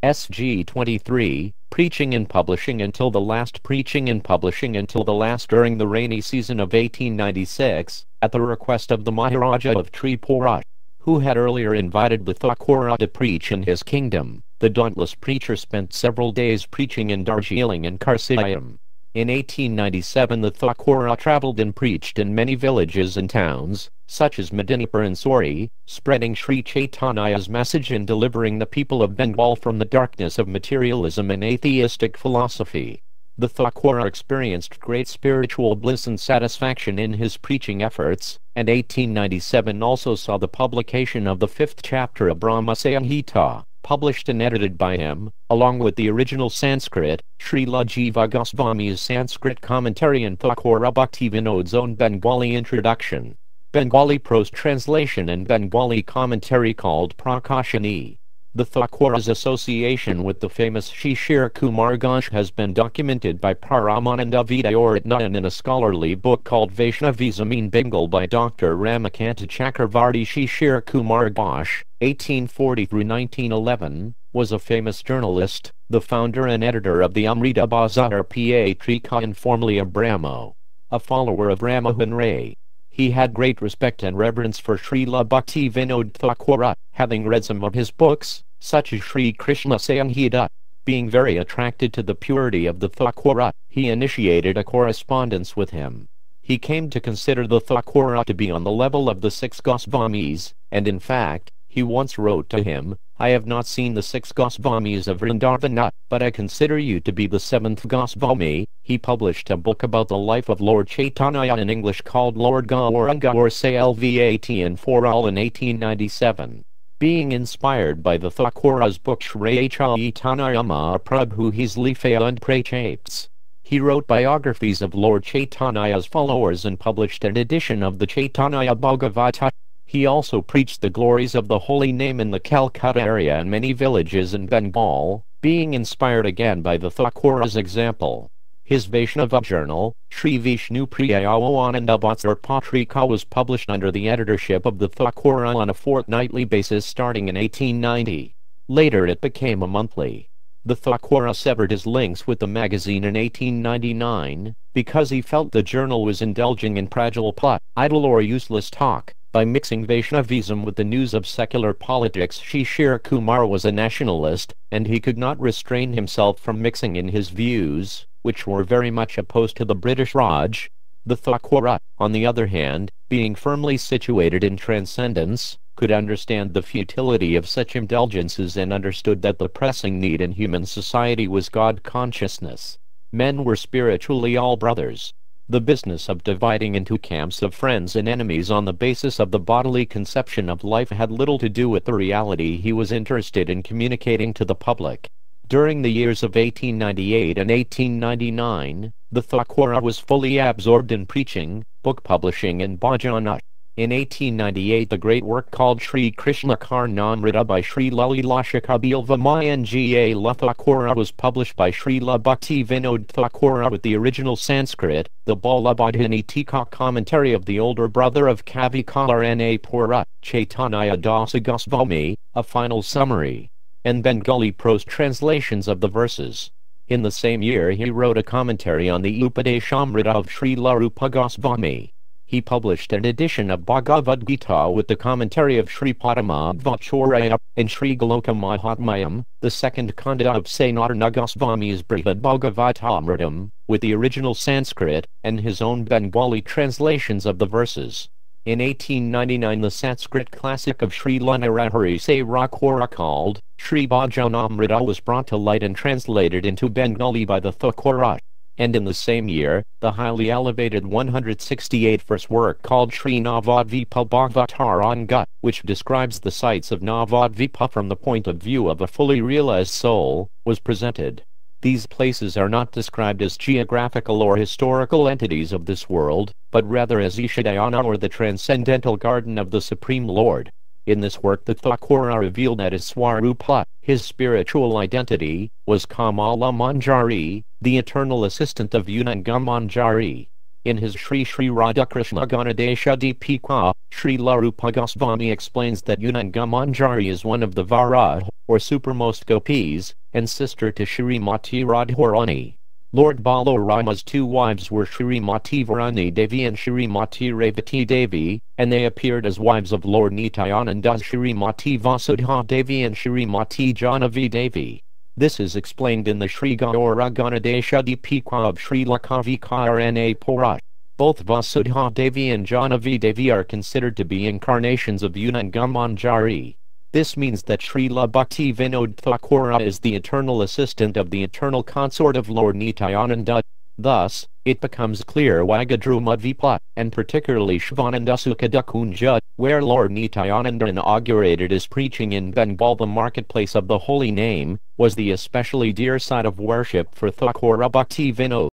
SG 23, Preaching and Publishing Until the Last. Preaching and Publishing Until the Last. During the rainy season of 1896, at the request of the Maharaja of Tripura, who had earlier invited the Thakura to preach in his kingdom, the dauntless preacher spent several days preaching in Darjeeling and Karsayam. In 1897 the Thakura traveled and preached in many villages and towns, such as Medinipur and Sori, spreading Sri Chaitanya's message and delivering the people of Bengal from the darkness of materialism and atheistic philosophy. The Thakura experienced great spiritual bliss and satisfaction in his preaching efforts, and 1897 also saw the publication of the 5th chapter of Brahma Samhita, published and edited by him, along with the original Sanskrit, Srila Jiva Goswami's Sanskrit commentary and Thakura Bhaktivinod's own Bengali introduction, Bengali prose translation and Bengali commentary called Prakashani. The Thakura's association with the famous Shishir Kumar Ghosh has been documented by Paramananda Vidayaratnam in a scholarly book called Vaishnavism in Bengal by Dr. Ramakanta Chakravarti. Shishir Kumar Ghosh, 1840–1911, was a famous journalist, the founder and editor of the Amrita Bazar Patrika and formerly of Brahmo, a follower of Ramohan Ray. He had great respect and reverence for Srila Bhaktivinod Thakura, having read some of his books, such as Sri Krishna Samhita. Being very attracted to the purity of the Thakura, he initiated a correspondence with him. He came to consider the Thakura to be on the level of the 6 Goswamis, and in fact, he once wrote to him, "I have not seen the 6 Goswamis of Vrindavana, but I consider you to be the 7th Goswami." He published a book about the life of Lord Chaitanya in English called Lord Gauranga or Salvat in for all in 1897. Being inspired by the Thakura's book Shri Chaitanya Mahaprabhu His Leela and Precepts, he wrote biographies of Lord Chaitanya's followers and published an edition of the Chaitanya Bhagavata. He also preached the glories of the holy name in the Calcutta area and many villages in Bengal, being inspired again by the Thakura's example. His Vaishnava journal, Sri Vishnu Priyayananda Vatsar Patrika, was published under the editorship of the Thakura on a fortnightly basis starting in 1890. Later it became a monthly. The Thakura severed his links with the magazine in 1899, because he felt the journal was indulging in prajalpa, idle or useless talk, by mixing Vaishnavism with the news of secular politics. Shishir Kumar was a nationalist, and he could not restrain himself from mixing in his views, which were very much opposed to the British Raj. The Thakura, on the other hand, being firmly situated in transcendence, could understand the futility of such indulgences and understood that the pressing need in human society was God consciousness. Men were spiritually all brothers. The business of dividing into camps of friends and enemies on the basis of the bodily conception of life had little to do with the reality he was interested in communicating to the public. During the years of 1898 and 1899, the Thakura was fully absorbed in preaching, book publishing and bhajana. In 1898 the great work called Sri Krishna Karnamrita by Sri Lalilashakabilva Manga Thakura was published by Srila Bhaktivinod Thakura with the original Sanskrit, the Balabhadhini Tika commentary of the older brother of Kavi Kalarna Pura, Chaitanya Dasa Goswami, a final summary, and Bengali prose translations of the verses. In the same year he wrote a commentary on the Upadeshamrita of Srila Rupa Goswami. He published an edition of Bhagavad Gita with the commentary of Sri Padma-Vacharya and Sri Goloka Mahatmayam, the second kanda of Sanatana Goswami's Brihad Bhagavatamritam, with the original Sanskrit, and his own Bengali translations of the verses. In 1899 the Sanskrit classic of Sri Lanarahari Sarakora called Sri Bhajanamrita was brought to light and translated into Bengali by the Thakura. And in the same year, the highly elevated 168-verse work called Sri Navadvipa Bhagavataranga, which describes the sights of Navadvipa from the point of view of a fully realized soul, was presented. These places are not described as geographical or historical entities of this world, but rather as Ishadayana or the transcendental garden of the Supreme Lord. In this work the Thakura revealed that his Swarupa, his spiritual identity, was Kamala Manjari, the eternal assistant of Unanga Manjari. In his Sri Sri Radhakrishna Ganadesha Deepika, Srila Rupa Goswami explains that Unangamanjari is one of the Varah, or supermost gopis, and sister to Shrimati Radharani. Lord Balarama's two wives were Shrimati Varani Devi and Shrimati Revati Devi, and they appeared as wives of Lord Nityananda as Shrimati Vasudha Devi and Shrimati Janavi Devi. This is explained in the Sri Gaura Ganadesha Deepika of Srila Kavikarna Purash. Both Vasudha Devi and Janavi Devi are considered to be incarnations of Unangamanjari. This means that Srila Bhakti Vinod Thakura is the eternal assistant of the eternal consort of Lord Nityananda. Thus, it becomes clear why Gadruma Vipla, and particularly Shivananda Sukadakunja, where Lord Nityananda inaugurated his preaching in Bengal, the marketplace of the holy name, was the especially dear site of worship for Thakura Bhakti Vinod.